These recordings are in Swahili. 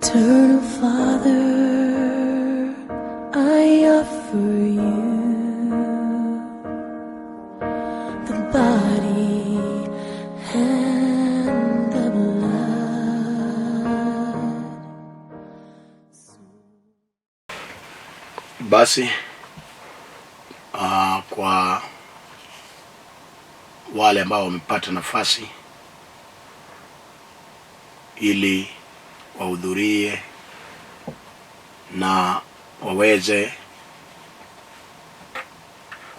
Eternal Father, I offer you the body and the blood. Basi kwa wale ambao wamepata nafasi ili wahudhurie na waweze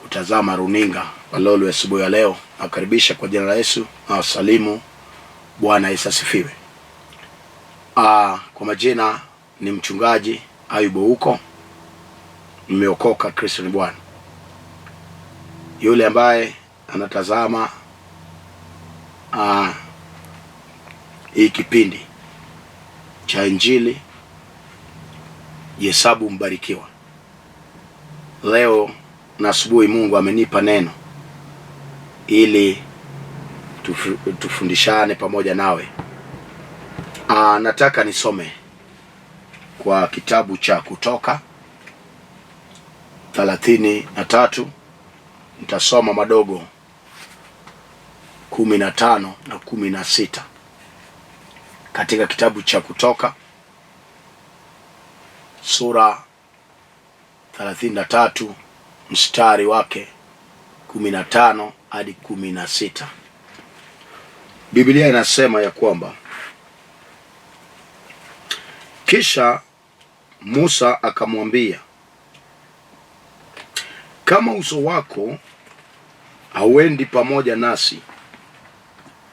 kutazama runinga Walolo asubuhi ya leo, nakaribisha kwa jina la Yesu na wasalimu. Bwana Yesu asifiwe. Kwa majina ni Mchungaji Ayub Ouko. Nimeokoka, Kristo ni Bwana. Yule ambaye anatazama hii kipindi cha Injili, Yesabu mbarikiwa. Leo na asubuhi Mungu amenipa neno ili tufundishane pamoja nawe. Nataka nisome kwa kitabu cha Kutoka 33. Nitasoma madogo 15 na 16 katika kitabu cha Kutoka sura 33 mstari wake 15 hadi 16. Biblia inasema ya kwamba, kisha Musa akamwambia, kama uso wako hauendi pamoja nasi,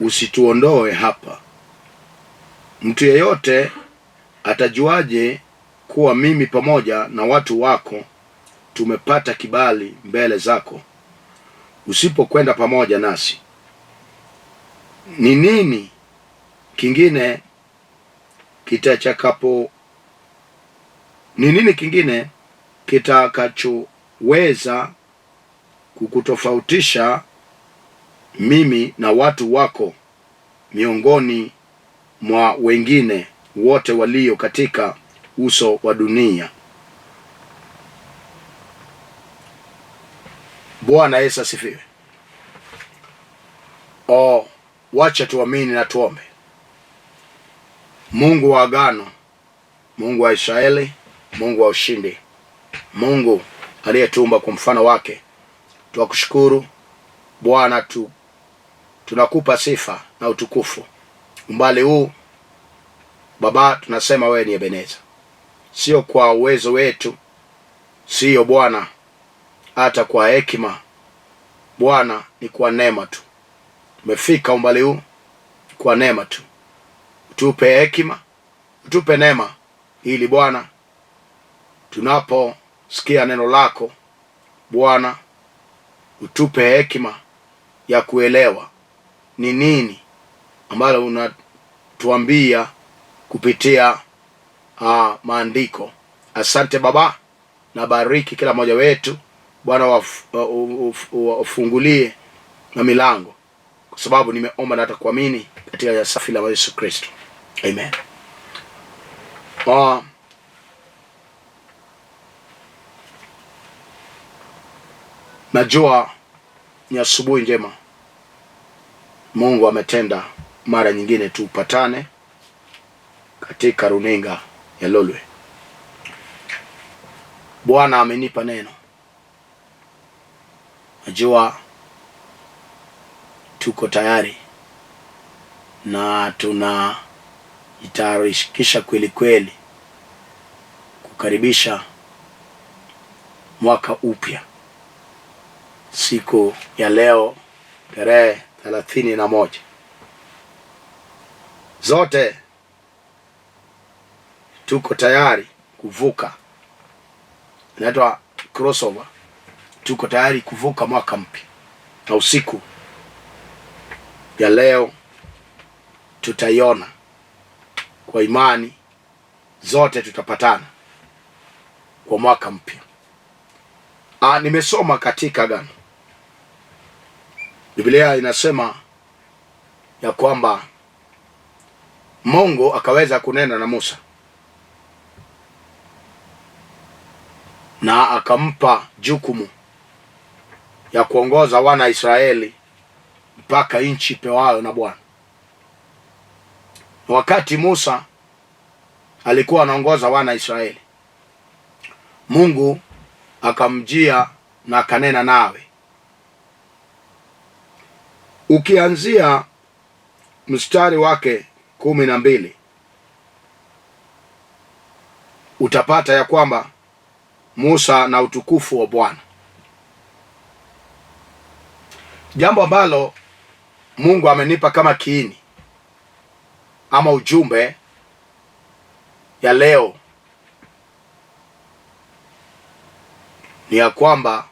usituondoe hapa. Mtu yeyote atajuaje kuwa mimi pamoja na watu wako tumepata kibali mbele zako, usipokwenda pamoja nasi? Ni nini kingine kitakachoweza kukutofautisha mimi na watu wako miongoni mwa wengine wote walio katika uso wa dunia? Bwana Yesu asifiwe. Wacha tuamini na tuombe. Mungu wa agano, Mungu wa Israeli, Mungu wa ushindi, Mungu aliyetumba kwa mfano wake, tunakushukuru Bwana. Tunakupa sifa na utukufu umbali huu Baba. Tunasema wewe ni Ebeneza, sio kwa uwezo wetu, sio Bwana hata kwa hekima Bwana, ni kwa neema tu tumefika umbali huu, kwa neema tu. Utupe hekima, utupe neema, ili Bwana tunaposikia neno lako Bwana, utupe hekima ya kuelewa ni nini ambalo unatuambia kupitia maandiko. Asante Baba, na bariki kila mmoja wetu Bwana, wafungulie na milango, kwa sababu nimeomba na hata kuamini katika jina safi la Yesu Kristo, amen. Najua ni asubuhi njema. Mungu ametenda mara nyingine tupatane katika runinga ya Lolwe. Bwana amenipa neno. Najua tuko tayari na tunajitayarisha kweli kweli kukaribisha mwaka upya. Siku ya leo tarehe 31, zote tuko tayari kuvuka, inaitwa crossover. Tuko tayari kuvuka mwaka mpya, na usiku ya leo tutaiona kwa imani, zote tutapatana kwa mwaka mpya. Nimesoma katika Agano, Biblia inasema ya kwamba Mungu akaweza kunena na Musa na akampa jukumu ya kuongoza wana Israeli mpaka nchi pewayo na Bwana. Wakati Musa alikuwa anaongoza wana Israeli, Mungu akamjia na akanena nawe. Ukianzia mstari wake 12 utapata ya kwamba Musa na utukufu wa Bwana, jambo ambalo Mungu amenipa kama kiini ama ujumbe ya leo ni ya kwamba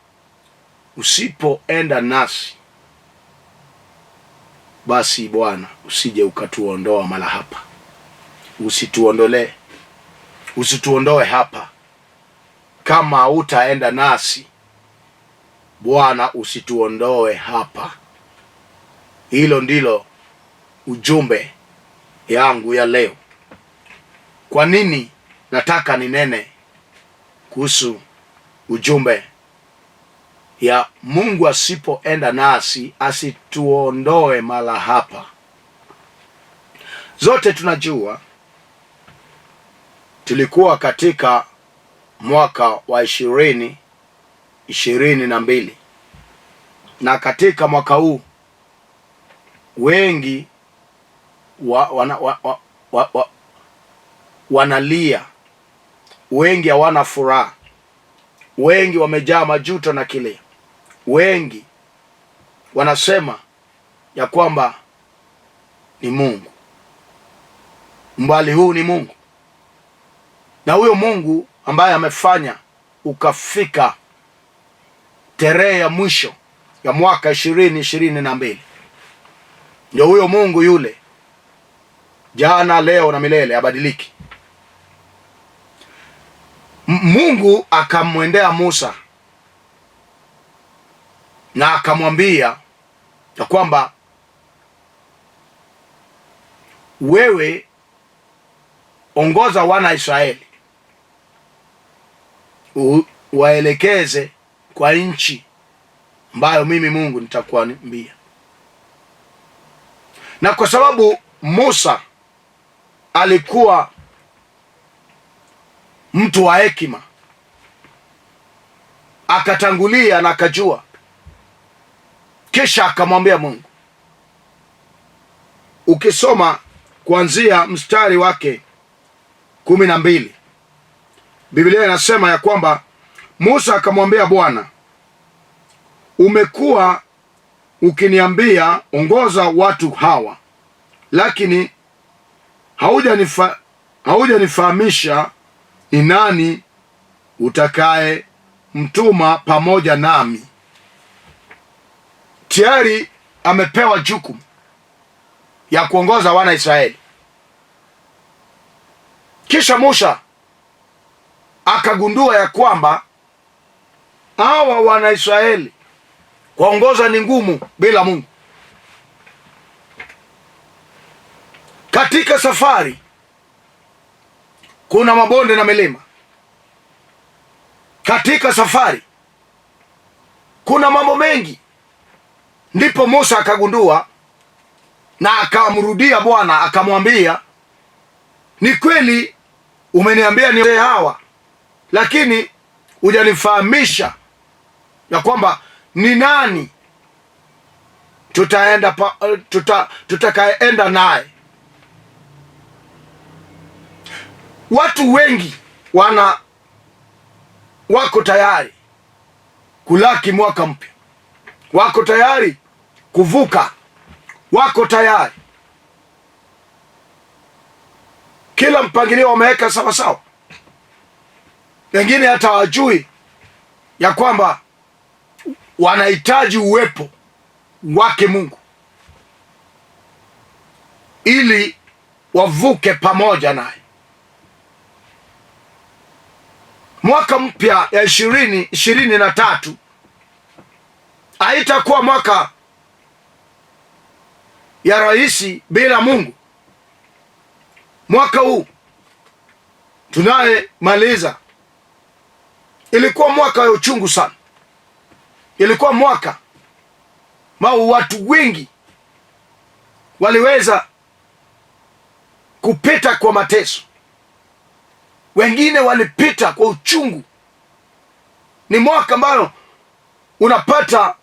usipoenda nasi, basi Bwana usije ukatuondoa mala hapa. Usituondoe hapa. Kama hutaenda nasi, Bwana usituondoe hapa. Hilo ndilo ujumbe yangu ya leo. Kwa nini nataka ninene kuhusu ujumbe ya Mungu asipoenda nasi asituondoe mala hapa? Zote tunajua tulikuwa katika mwaka wa 2022 na katika mwaka huu wengi wanalia, wengi hawana furaha, wengi wamejaa majuto na kilio, wengi wanasema ya kwamba ni Mungu, mbali huu ni Mungu. Na huyo Mungu ambaye amefanya ukafika tarehe ya mwisho ya mwaka 2022 ndio huyo Mungu yule, jana leo na milele, abadiliki. Mungu akamwendea Musa na akamwambia ya kwamba wewe ongoza wana Israeli waelekeze kwa nchi ambayo mimi Mungu nitakuambia. Na kwa sababu Musa alikuwa mtu wa hekima, akatangulia na akajua, kisha akamwambia Mungu. Ukisoma kuanzia mstari wake 12, Biblia inasema ya kwamba Musa akamwambia Bwana, umekuwa ukiniambia ongoza watu hawa, lakini haujanifahamisha ni nani utakaye mtuma pamoja nami. Tayari amepewa jukumu ya kuongoza wana Israeli. Kisha Musa akagundua ya kwamba hawa wana Israeli kuongoza ni ngumu bila Mungu. Katika safari kuna mabonde na milima. Katika safari kuna mambo mengi. Ndipo Musa akagundua na akamrudia Bwana akamwambia, ni kweli umeniambia ni hawa, lakini hujanifahamisha ya kwamba ni nani tutakayeenda naye. Watu wengi wako tayari kulaki mwaka mpya, wako tayari kuvuka, wako tayari, kila mpangilio wameweka sawa sawa. Wengine hata wajui ya kwamba wanahitaji uwepo wake Mungu ili wavuke pamoja naye. Mwaka mpya ya 2023 haitakuwa mwaka ya rahisi bila Mungu. Mwaka huu tunaye maliza Ilikuwa mwaka wa uchungu sana. Ilikuwa mwaka ambao watu wengi waliweza kupita kwa mateso, wengine walipita kwa uchungu. Ni mwaka ambao unapata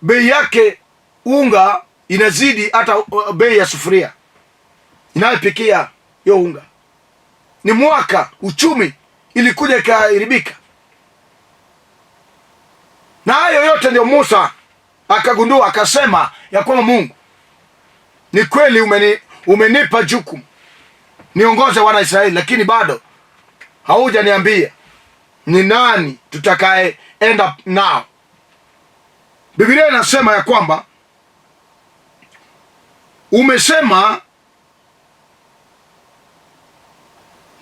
bei yake unga inazidi hata bei ya sufuria inayopikia hiyo unga. Ni mwaka uchumi ilikuja ikaharibika. Na hayo yote ndio Musa akagundua, akasema ya kwamba Mungu, ni kweli umenipa jukumu niongoze wana Israeli, lakini bado haujaniambia ni nani tutakayeenda nao. Biblia inasema ya kwamba umesema,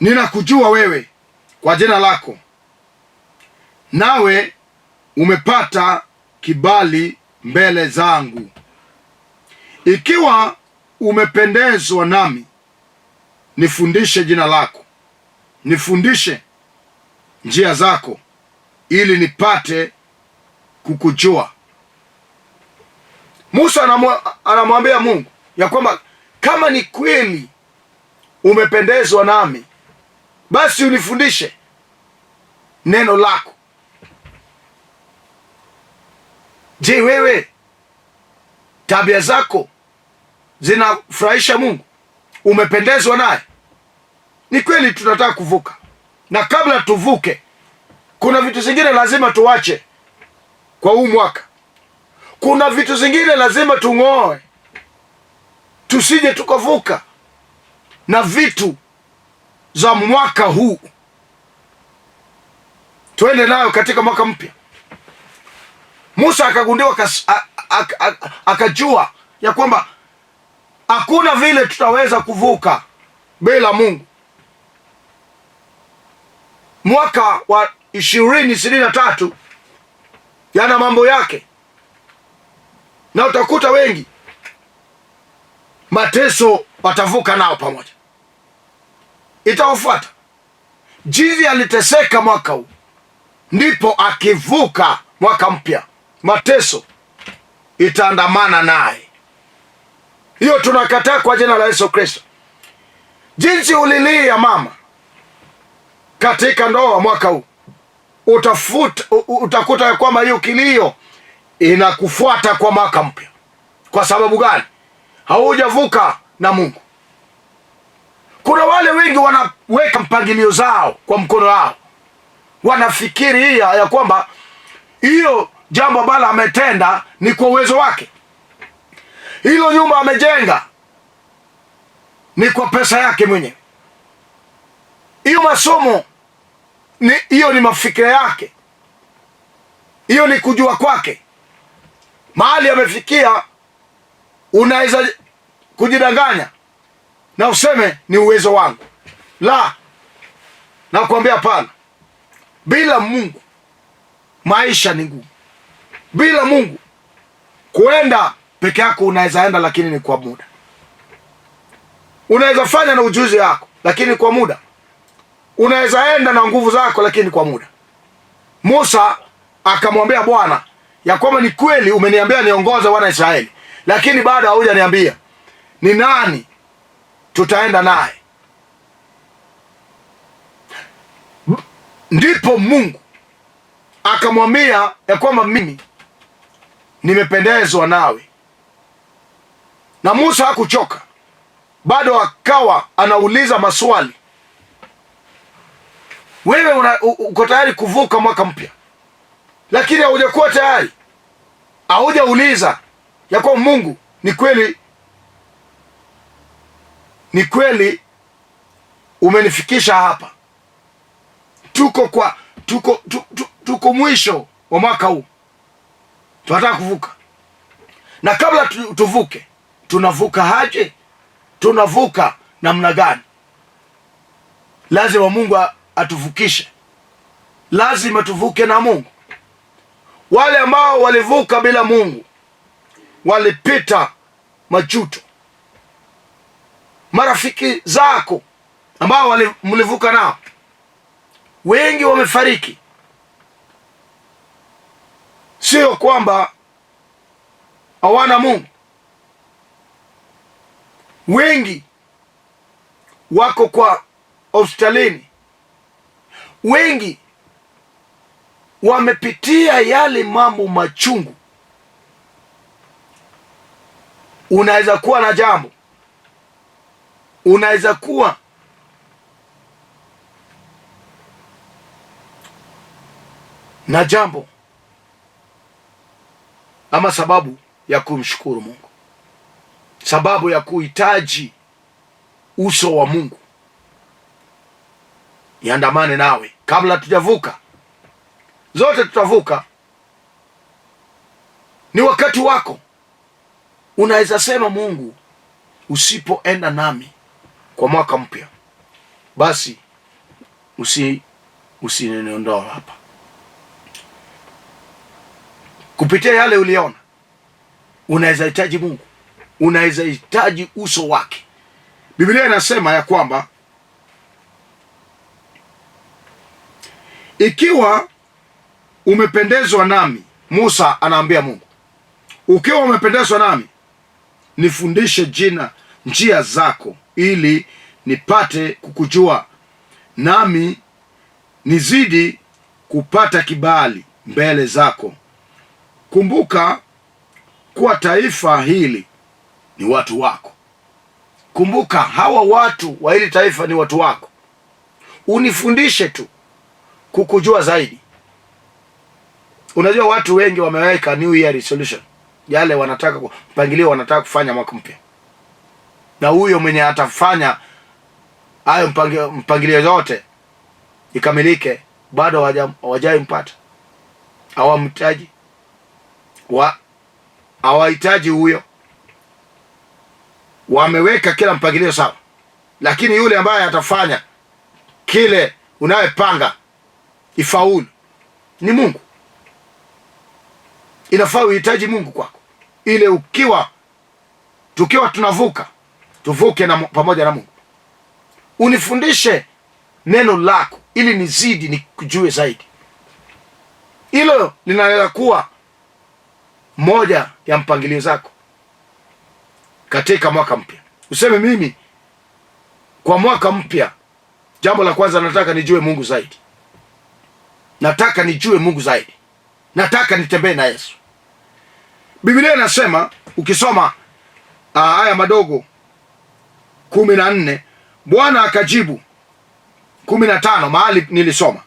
ninakujua wewe kwa jina lako, nawe umepata kibali mbele zangu. Ikiwa umependezwa nami, nifundishe jina lako, nifundishe njia zako, ili nipate kukujua. Musa anamwambia Mungu ya kwamba kama ni kweli umependezwa nami, basi unifundishe neno lako. Je, wewe tabia zako zinafurahisha Mungu? Umependezwa naye? Ni kweli tunataka kuvuka, na kabla tuvuke, kuna vitu zingine lazima tuache kwa huu mwaka. Kuna vitu zingine lazima tung'oe, tusije tukavuka na vitu za mwaka huu, tuende nayo katika mwaka mpya. Musa akagundua, akajua ya kwamba hakuna vile tutaweza kuvuka bila Mungu. Mwaka wa 2023 yana mambo yake, na utakuta wengi mateso watavuka nao pamoja, itawafuata. Jinsi aliteseka mwaka huu, ndipo akivuka mwaka mpya, mateso itaandamana naye. Hiyo tunakataa kwa jina la Yesu Kristo. Jinsi ulilia mama katika ndoa mwaka huu, utakuta ya kwamba hiyo kilio inakufuata kwa mwaka mpya. Kwa sababu gani? Haujavuka na Mungu. Kuna wale wengi wanaweka mpangilio zao kwa mkono wao, wanafikiri ya kwamba hiyo jambo ambalo ametenda ni kwa uwezo wake. Hilo nyumba amejenga ni kwa pesa yake mwenyewe. Hiyo masomo hiyo ni mafikira yake, hiyo ni kujua kwake. Mahali amefikia, unaweza kujidanganya na useme ni uwezo wangu. La, nakwambia hapana. Bila Mungu maisha ni ngumu. Bila Mungu kuenda peke yako unaweza enda, lakini ni kwa muda. Unaweza fanya na ujuzi wako, lakini kwa muda. Unaweza enda na nguvu zako, lakini kwa muda. Musa akamwambia Bwana ya kwamba ni kweli umeniambia niongoze wana Israeli, lakini bado haujaniambia ni nani tutaenda naye. Ndipo Mungu akamwambia ya kwamba mimi nimependezwa nawe. Na Musa hakuchoka, bado akawa anauliza maswali. Wewe uko tayari kuvuka mwaka mpya, lakini haujakuwa tayari, haujauliza ya kwamba Mungu, ni kweli umenifikisha hapa, tuko mwisho wa mwaka huu, tunataka kuvuka. Na kabla tuvuke, tunavuka aje? Tunavuka namna gani? Lazima Mungu atuvukishe, lazima tuvuke na Mungu. Wale ambao walivuka bila Mungu walipita majuto. Marafiki zako ambao mlivuka nao, wengi wamefariki, sio kwamba hawana Mungu. Wengi wako kwa hospitalini, wengi wamepitia yale mambo machungu. Unaweza kuwa na jambo, unaweza kuwa na jambo ama sababu ya kumshukuru Mungu, sababu ya kuhitaji uso wa Mungu iandamane nawe kabla tujavuka. Zote tutavuka. Ni wakati wako. Unaweza sema, Mungu, usipoenda nami kwa mwaka mpya, basi usiniondoe hapa. Kupitia yale uliona, unaweza hitaji Mungu, unaweza hitaji uso wake. Biblia inasema ya kwamba ikiwa umependezwa nami, Musa anaambia Mungu, ukiwa umependezwa nami, nifundishe njia zako, ili nipate kukujua, nami nizidi kupata kibali mbele zako. Kumbuka kuwa taifa hili ni watu wako. Kumbuka hawa watu wa hili taifa ni watu wako. Unifundishe tu kukujua zaidi. Unajua watu wengi wameweka New Year resolution, yale wanataka mpangilio, wanataka kufanya mwaka mpya, na huyo mwenye atafanya hayo mpangilio yote ikamilike, bado hawajaimpata, hawamhitaji, hawahitaji huyo. Wameweka kila mpangilio sawa, lakini yule ambaye atafanya kile unayepanga ifaulu ni Mungu. Inafaa uhitaji Mungu kwako, ile tukiwa tunavuka, tuvuke pamoja na Mungu. Unifundishe neno lako ili nizidi nikujue zaidi. Hilo linaweza kuwa moja ya mpangilio zako katika mwaka mpya. Useme, mimi kwa mwaka mpya, jambo la kwanza, nataka nijue Mungu zaidi. Nataka nijue Mungu zaidi. Nataka nitembee na Yesu. Biblia inasema, ukisoma aya madogo 14, Bwana akajibu 15, mahali nilisoma.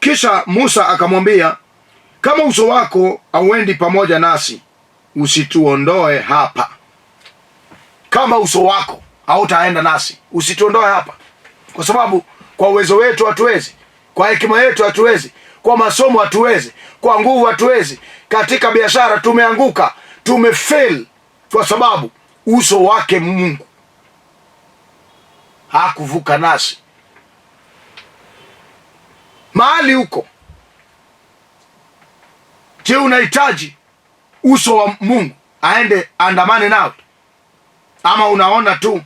Kisha Musa akamwambia, kama uso wako hauendi pamoja nasi, usituondoe hapa. Kama uso wako hautaenda nasi, usituondoe hapa. Kwa sababu kwa uwezo wetu hatuwezi, kwa hekima yetu hatuwezi, kwa masomo hatuwezi, kwa nguvu hatuwezi. Katika biashara tumeanguka, tumefail, kwa sababu uso wake Mungu hakuvuka nasi. Mahali huko, je, unahitaji uso wa Mungu andamane nawe, ama unaona tu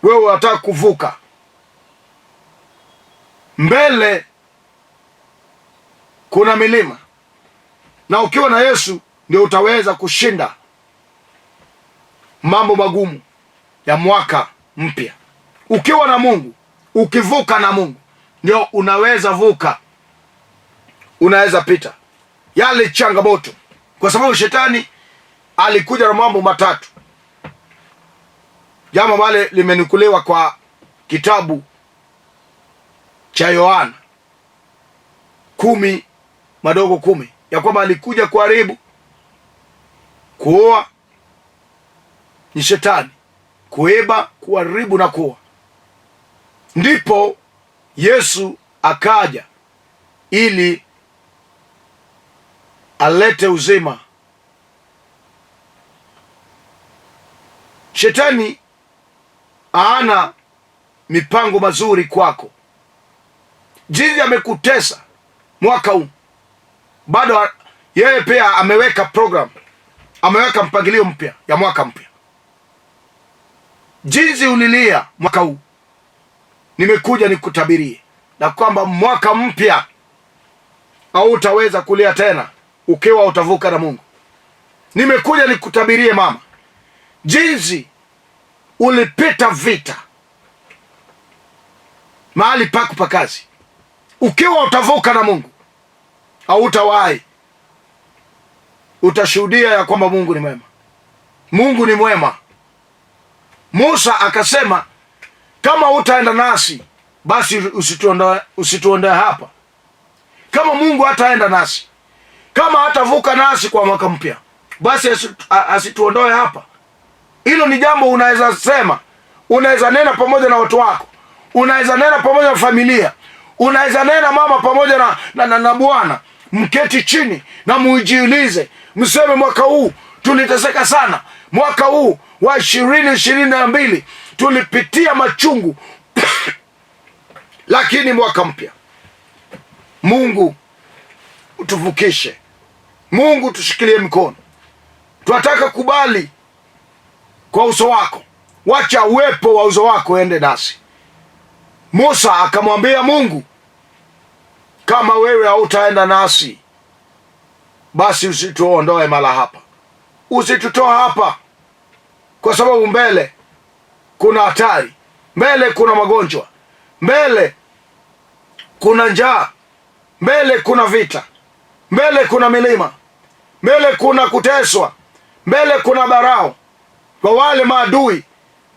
wewe unataka kuvuka? Mbele kuna milima, na ukiwa na Yesu ndio utaweza kushinda mambo magumu ya mwaka mpya. Ukiwa na Mungu, ukivuka na Mungu, ndio unaweza vuka, unaweza pita yale changamoto, kwa sababu shetani alikuja na mambo matatu. Jambo ambalo limenukuliwa kwa kitabu cha Yohana 10:10, ya kwamba alikuja kuharibu, kuoa, ni shetani, kuiba, kuharibu na kuoa. Ndipo Yesu akaja ili alete uzima. Shetani hana mipango mazuri kwako. Jinsi amekutesa mwaka huu, bado yeye pia ameweka program, ameweka mpangilio mpya ya mwaka mpya. Jinsi ulilia mwaka huu, nimekuja nikutabirie na kwamba mwaka mpya hautaweza kulia tena, ukiwa utavuka na Mungu. Nimekuja nikutabirie mama, jinsi ulipita vita mahali pako pa kazi, ukiwa utavuka na Mungu hautawahi. Utashuhudia ya kwamba Mungu ni mwema. Mungu ni mwema. Musa akasema, kama utaenda nasi basi usituondoe hapa. Kama Mungu hataenda nasi, kama hatavuka nasi kwa mwaka mpya, basi asituondoe hapa. Hilo ni jambo unaweza sema, unaweza nena pamoja na watu wako, unaweza nena pamoja na familia, unaweza nena mama pamoja na Bwana. Mketi chini na mujiulize, mseme, mwaka huu tuliteseka sana, mwaka huu wa 2022 tulipitia machungu lakini mwaka mpya Mungu utuvukishe. Mungu tushikilie mkono. Tunataka kubali kwa uso wako, wacha uwepo wa uso wako ende nasi. Musa akamwambia Mungu, kama wewe hautaenda nasi basi usituondoe mala hapa, usitutoa hapa, kwa sababu mbele kuna hatari, mbele kuna magonjwa, mbele kuna njaa, mbele kuna vita, mbele kuna milima, mbele kuna kuteswa, mbele kuna barao kwa wale maadui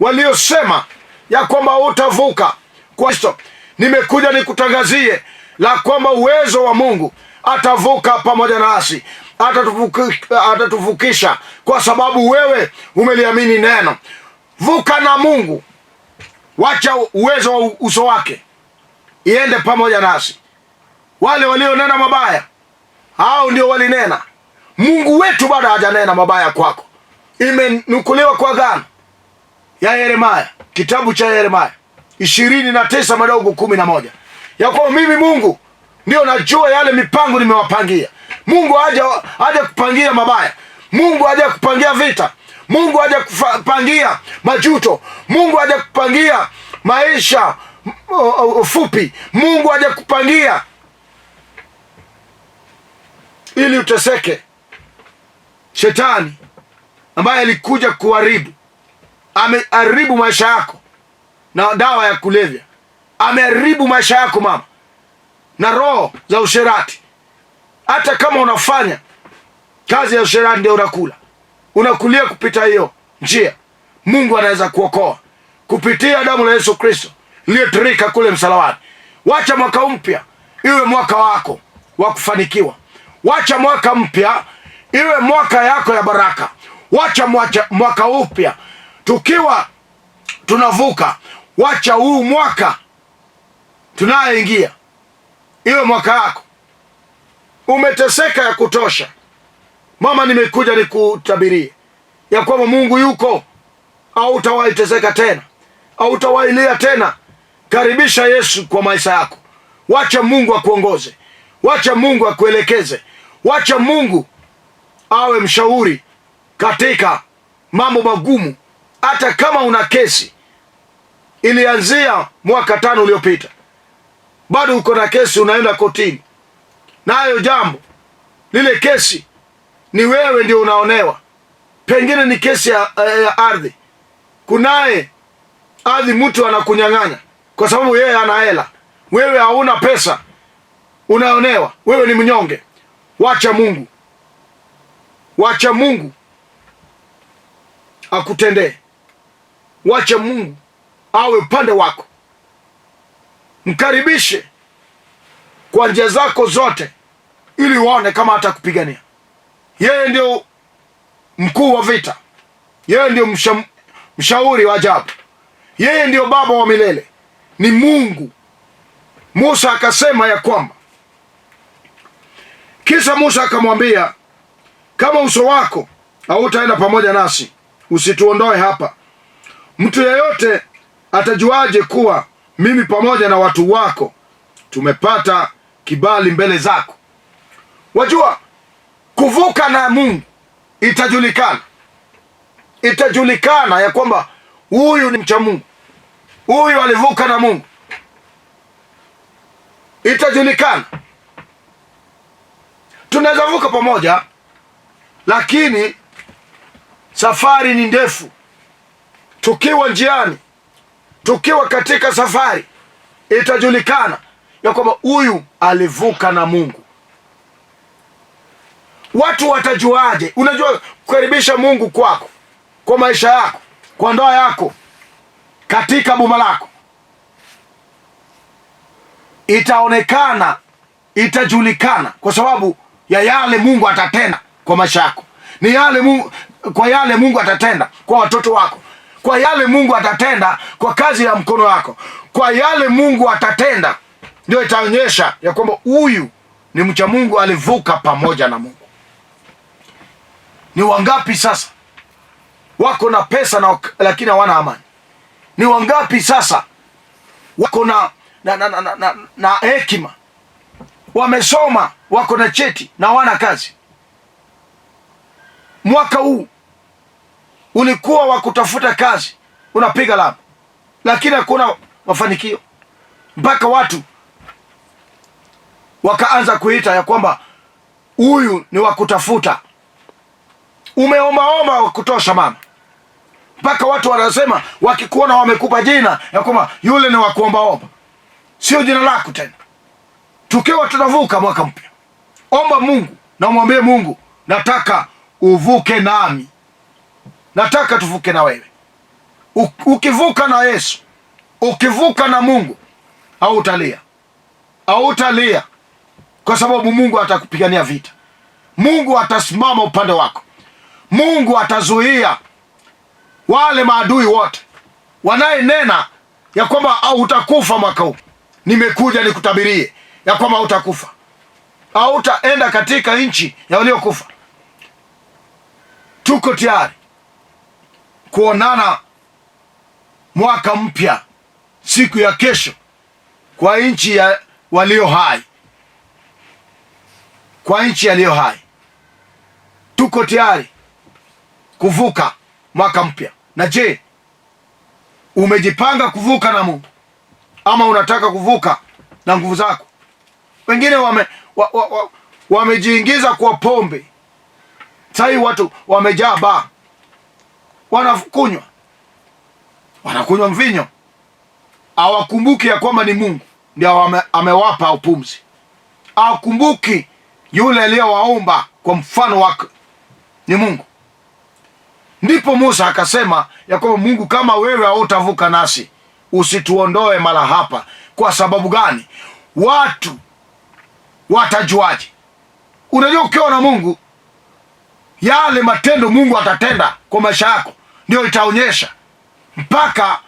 waliosema ya kwamba utavuka. Kwa Kristo nimekuja nikutangazie la kwamba uwezo wa Mungu atavuka pamoja nasi, atatuvukisha kwa sababu wewe umeliamini neno. Vuka na Mungu, wacha uwezo wa uso wake iende pamoja nasi. Wale walionena mabaya, hao ndio walinena. Mungu wetu bado hajanena mabaya kwako. Imenukuliwa kwa agano ya Yeremia, kitabu cha Yeremia 29:11 ya kwamba mimi Mungu ndio najua yale mipango nimewapangia. Mungu haja kupangia mabaya, Mungu haja kupangia vita, Mungu haja kupangia majuto, Mungu haja kupangia maisha fupi, Mungu haja kupangia ili uteseke. Shetani ambaye alikuja kuharibu, ameharibu maisha yako na dawa ya kulevya, ameharibu maisha yako mama na roho za usherati. Hata kama unafanya kazi ya usherati, ndio unakulia kupita hiyo njia, Mungu anaweza kuokoa kupitia damu la Yesu Kristo iliyotirika kule msalabani. Wacha mwaka mpya iwe mwaka wako wa kufanikiwa. Wacha mwaka mpya iwe mwaka yako ya baraka. Wacha mwaka upya tukiwa tunavuka, wacha huu mwaka tunayoingia iwe mwaka yako. Umeteseka ya kutosha mama, nimekuja nikutabirie ya kwamba Mungu yuko. Hautawahi teseka tena, hautawailia tena. Karibisha Yesu kwa maisha yako. Wacha Mungu akuongoze, wacha Mungu akuelekeze, wacha Mungu awe mshauri katika mambo magumu. Hata kama una kesi ilianzia mwaka 5 uliopita, bado uko na kesi, unaenda kotini nayo jambo lile kesi ni wewe ndio unaonewa. Pengine ni kesi ya ardhi. Kunaye ardhi mtu anakunyang'anya kwa sababu yeye ana hela, wewe hauna pesa, unaonewa, wewe ni mnyonge. Wacha Mungu, wacha Mungu akutendee. Wacha Mungu awe upande wako. Mkaribishe kwa njia zako zote ili uone kama atakupigania. Yeye ndio mkuu wa vita, yeye ndio mshauri wa ajabu, yeye ndio baba wa milele, ni Mungu. Musa akasema ya kwamba, kisha Musa akamwambia, kama uso wako hautaenda pamoja nasi, usituondoe hapa. Mtu yeyote atajuaje kuwa mimi pamoja na watu wako tumepata kibali mbele zako? Wajua, kuvuka na Mungu itajulikana ya kwamba huyu ni mcha Mungu, huyu alivuka na Mungu. Itajulikana tunaweza vuka pamoja, lakini safari ni ndefu. Tukiwa njiani, tukiwa katika safari, itajulikana ya kwamba huyu alivuka na Mungu. Watu watajuaje? Unajua, kukaribisha Mungu kwako, kwa maisha yako, kwa ndoa yako, katika boma lako, itaonekana, itajulikana kwa sababu ya yale Mungu atatenda kwa maisha yako. Ni yale Mungu, kwa yale Mungu atatenda kwa watoto wako, kwa yale Mungu atatenda kwa kazi ya mkono wako, kwa yale Mungu atatenda, ndio itaonyesha ya kwamba huyu ni mcha Mungu, alivuka pamoja na Mungu. Ni wangapi sasa wako na pesa lakini hawana amani? Ni wangapi sasa wako na hekima, wamesoma, wako na cheti na hawana kazi? Mwaka huu ulikuwa wa kutafuta kazi, unapiga labu, lakini hakuna mafanikio, mpaka watu wakaanza kuita ya kwamba huyu ni wa kutafuta. Umeombaomba wa kutosha mama, mpaka watu wanasema wakikuona wamekupa jina ya kwamba yule ni wa kuombaomba, sio jina lako tena. Tukiwa tunavuka mwaka mpya, omba Mungu na umwambie Mungu, nataka uvuke nami, nataka tuvuke na wewe. Ukivuka na Yesu, ukivuka na Mungu, hautalia, hautalia, kwa sababu Mungu atakupigania vita. Mungu atasimama upande wako. Mungu atazuia wale maadui wote wanayenena ya kwamba utakufa mwaka huu. Nimekuja nikutabirie ya kwamba utakufa, hautaenda katika nchi ya waliokufa. Tuko tayari kuonana mwaka mpya siku ya kesho kwa nchi ya walio hai, kwa nchi yaliyo hai. Tuko tayari kuvuka mwaka mpya. Na je, umejipanga kuvuka na Mungu ama unataka kuvuka na nguvu zako? Wengine wamejiingiza kwa pombe. Sasa watu wamejaa baa, wanakunywa mvinyo, hawakumbuki ya kwamba ni Mungu ndio amewapa upumzi. Hawakumbuki yule aliyewaumba kwa mfano wake ni Mungu. Ndipo Musa akasema ya kwamba Mungu, kama wewe hautavuka nasi, usituondoe mara hapa. Kwa sababu gani? Watu watajuaje? Unajua, ukiwa na Mungu, yale matendo Mungu atatenda kwa maisha yako ndio itaonyesha, mpaka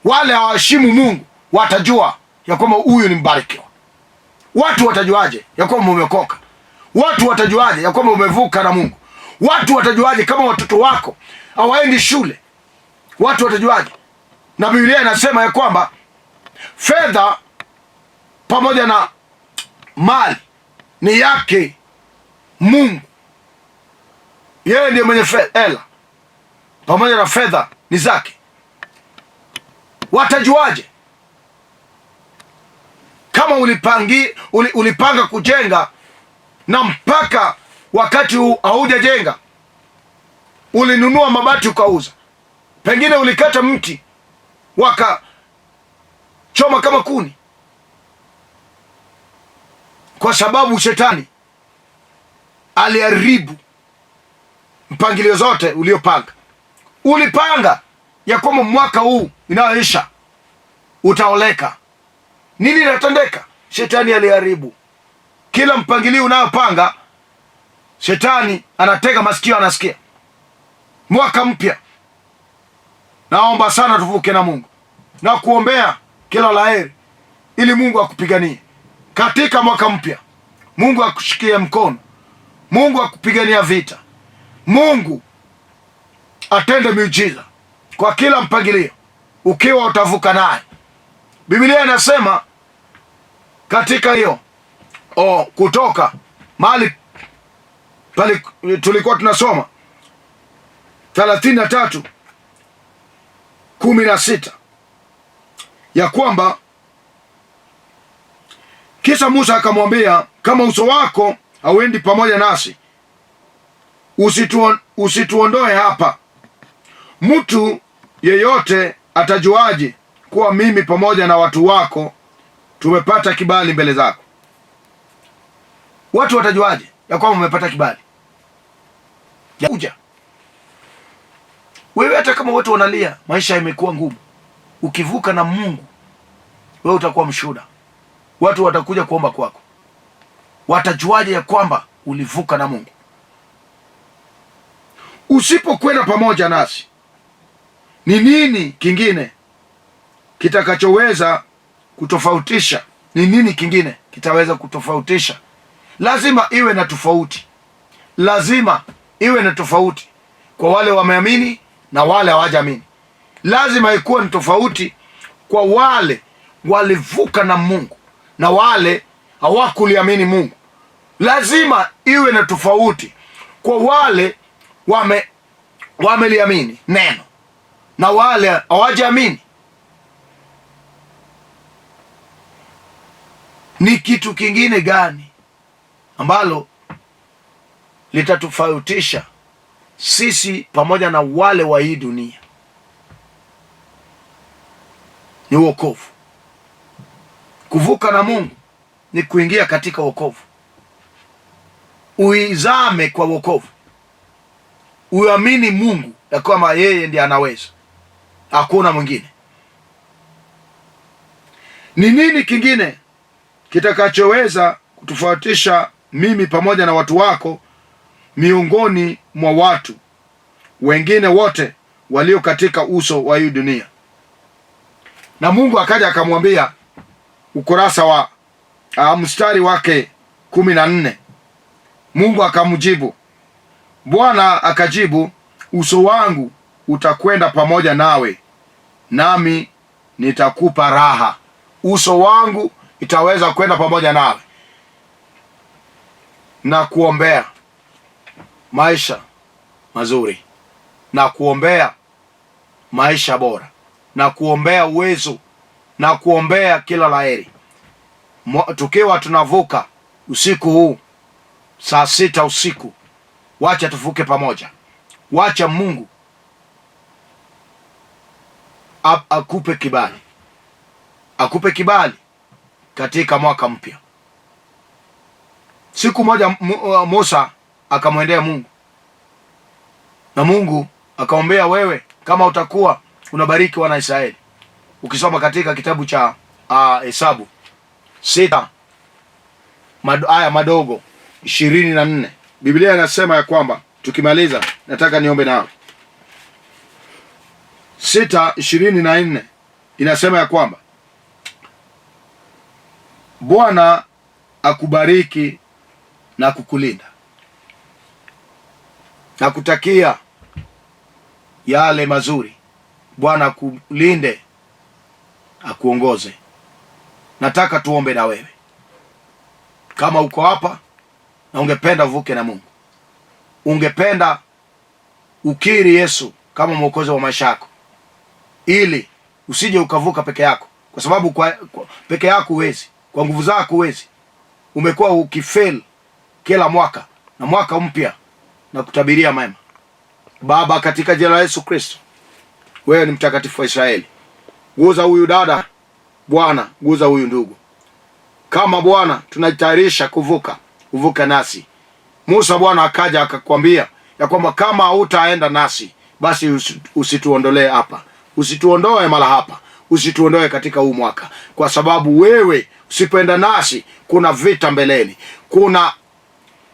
wale hawaheshimu Mungu watajua ya kwamba huyu ni mbarikiwa. Watu watajuaje ya kwamba umeokoka? Watu watajuaje ya kwamba umevuka na Mungu? Watu watajuaje kama watoto wako hawaendi shule? Watu watajuaje? Na Biblia inasema ya kwamba fedha pamoja na mali ni yake Mungu. Yeye ndiye mwenye hela, pamoja na fedha ni zake. Watajuaje kama ulipanga kujenga na mpaka wakati huu haujajenga? Ulinunua mabati ukauza, pengine ulikata mti wakachoma kama kuni, kwa sababu shetani aliharibu mpangilio zote uliopanga. Ulipanga ya kwamba mwaka huu inayoisha utaoleka. Nini inatendeka? Shetani aliharibu kila mpangilio unayopanga. Shetani anatega masikio, anasikia. Mwaka mpya, naomba sana tuvuke na Mungu na kuombea kila laheri, ili Mungu akupiganie katika mwaka mpya. Mungu akushikie mkono, Mungu akupigania vita, Mungu atende miujiza kwa kila mpangilio ukiwa utavuka naye. Biblia inasema katika hiyo Kutoka mahali pale tulikuwa tunasoma 33:16 ya kwamba kisha Musa akamwambia, kama uso wako hauendi pamoja nasi, usituondoe hapa. Mtu yeyote atajuaje kuwa mimi pamoja na watu wako tumepata kibali mbele zako? Watu watajuaje ya kwamba umepata kibali? Kuja wewe, hata kama watu wanalia, maisha yamekuwa ngumu, ukivuka na Mungu, wewe utakuwa mshuhuda. Watu watakuja kuomba kwako. Watajuaje ya kwamba ulivuka na Mungu? Usipokwenda pamoja nasi, ni nini kingine kitakachoweza kutofautisha? Ni nini kingine kitaweza kutofautisha? Lazima iwe na tofauti. Lazima iwe na tofauti kwa wale wameamini na wale hawajaamini. Lazima ikuwe ni tofauti kwa wale walivuka na Mungu na wale hawakuliamini Mungu. Lazima iwe na tofauti kwa wale wameliamini neno na wale hawajaamini. Ni kitu kingine gani ambalo litatofautisha sisi pamoja na wale wa hii dunia? Ni wokovu. Kuvuka na Mungu ni kuingia katika wokovu. Uizame kwa wokovu, uamini Mungu ya kwamba yeye ndiye anaweza, hakuna mwingine. Ni nini kingine kitakachoweza kutofautisha mimi pamoja na watu wako miongoni mwa watu wengine wote walio katika uso wa hii dunia? Na Mungu akaja akamwambia, ukurasa wa mstari wake 14, Mungu akamjibu, Bwana akajibu, uso wangu utakwenda pamoja nawe, nami nitakupa raha. Uso wangu itaweza kwenda pamoja nawe, na kuombea maisha mazuri, na kuombea maisha bora, na kuombea uwezo, na kuombea kila laheri. Tukiwa tunavuka usiku huu saa 6 usiku, wacha tuvuke pamoja. Wacha Mungu akupe kibali, akupe kibali katika mwaka mpya. Siku moja Musa akamwendea Mungu, na Mungu akaombea, wewe kama utakuwa unabariki wana Israeli. Ukisoma katika kitabu cha Hesabu 6 aya madogo 24, Biblia inasema ya kwamba, tukimaliza nataka niombe nao. 6:24 inasema ya kwamba, Bwana akubariki na kukulinda, na kutakia yale mazuri. Bwana akulinde, akuongoze. Nataka tuombe na wewe. Kama uko hapa na ungependa uvuke na Mungu, ungependa ukiri Yesu kama mwokozi wa maisha yako, ili usije ukavuka peke yako, kwa sababu peke yako huwezi, kwa nguvu zako huwezi. Umekuwa ukifail kila mwaka na mwaka mpya na kutabiria mema. Baba, katika jina la Yesu Kristo, wewe ni mtakatifu wa Israeli, guza huyu dada Bwana, guza huyu ndugu. Kama Bwana tunajitayarisha kuvuka, uvuke nasi. Musa Bwana akaja akakwambia ya kwamba kama hautaenda nasi, basi usituondolee hapa, usituondoe mara hapa, usituondoe katika huu mwaka, kwa sababu wewe usipoenda nasi kuna vita mbeleni, kuna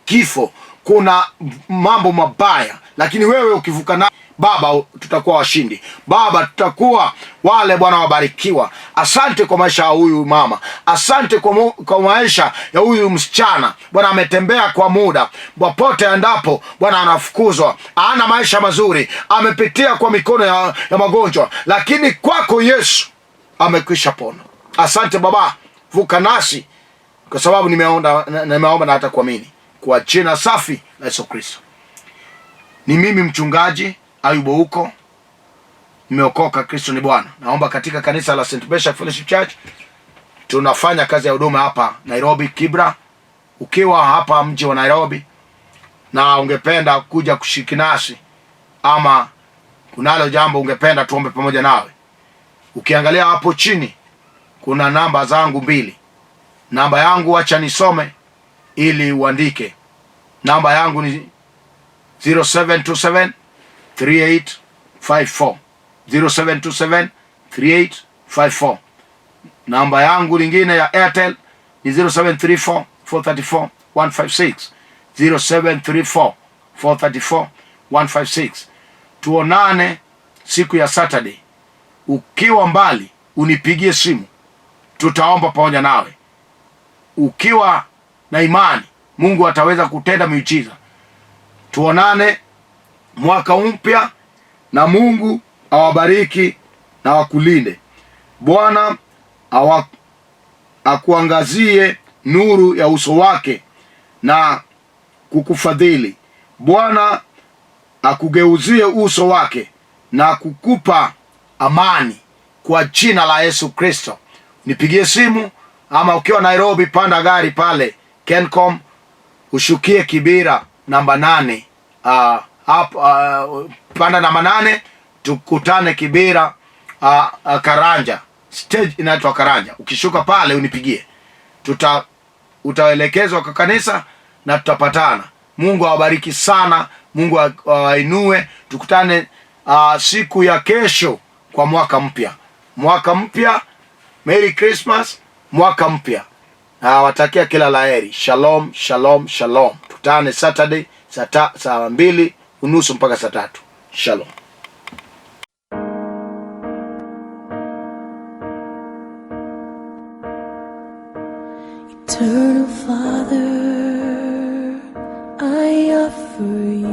kifo, kuna mambo mabaya. Lakini wewe ukivuka nasi Baba, tutakuwa washindi. Baba, tutakuwa wale Bwana wabarikiwa. Asante kwa maisha ya huyu mama, asante kwa maisha ya huyu msichana. Bwana ametembea kwa muda, popote endapo Bwana anafukuzwa, hana maisha mazuri, amepitia kwa mikono ya magonjwa, lakini kwako Yesu amekwisha pona. Asante Baba, vuka nasi, kwa sababu nimeomba na hata kuamini kwa jina safi la Yesu Kristo. Ni mimi mchungaji Ayub Ouko, nimeokoka, Kristo ni Bwana. Naomba katika kanisa la St. Bishop Fellowship Church, tunafanya kazi ya huduma hapa Nairobi, Kibra. ukiwa hapa mji wa Nairobi na ungependa kuja kushiriki nasi, ama kunalo jambo ungependa tuombe pamoja nawe, ukiangalia hapo chini kuna namba zangu mbili. Namba yangu acha nisome ili uandike. Namba yangu ni 0727 3854 0727 3854. Namba yangu lingine ya Airtel ni 0734 434 156 0734 434 156. Tuonane siku ya Saturday. Ukiwa mbali unipigie simu, tutaomba pamoja nawe. Ukiwa na imani, Mungu ataweza kutenda miujiza. Tuonane mwaka mpya, na Mungu awabariki na wakulinde. Bwana akuangazie nuru ya uso wake na kukufadhili. Bwana akugeuzie uso wake na kukupa amani, kwa jina la Yesu Kristo. Nipigie simu, ama ukiwa Nairobi panda gari pale Kencom, ushukie Kibira namba 8. Panda namba 8, tukutane Kibira Karanja. Stage inaitwa Karanja. Ukishuka pale unipigie. Utaelekezwa kwa kanisa na tutapatana. Mungu awabariki sana. Mungu awainue. Tukutane siku ya kesho kwa mwaka mpya. Mwaka mpya. Merry Christmas. Mwaka mpya. Watakia kila laheri. Shalom, shalom, shalom. Tukutane Saturday saa 2:30 mpaka saa 3. Shalom. Eternal Father, I offer you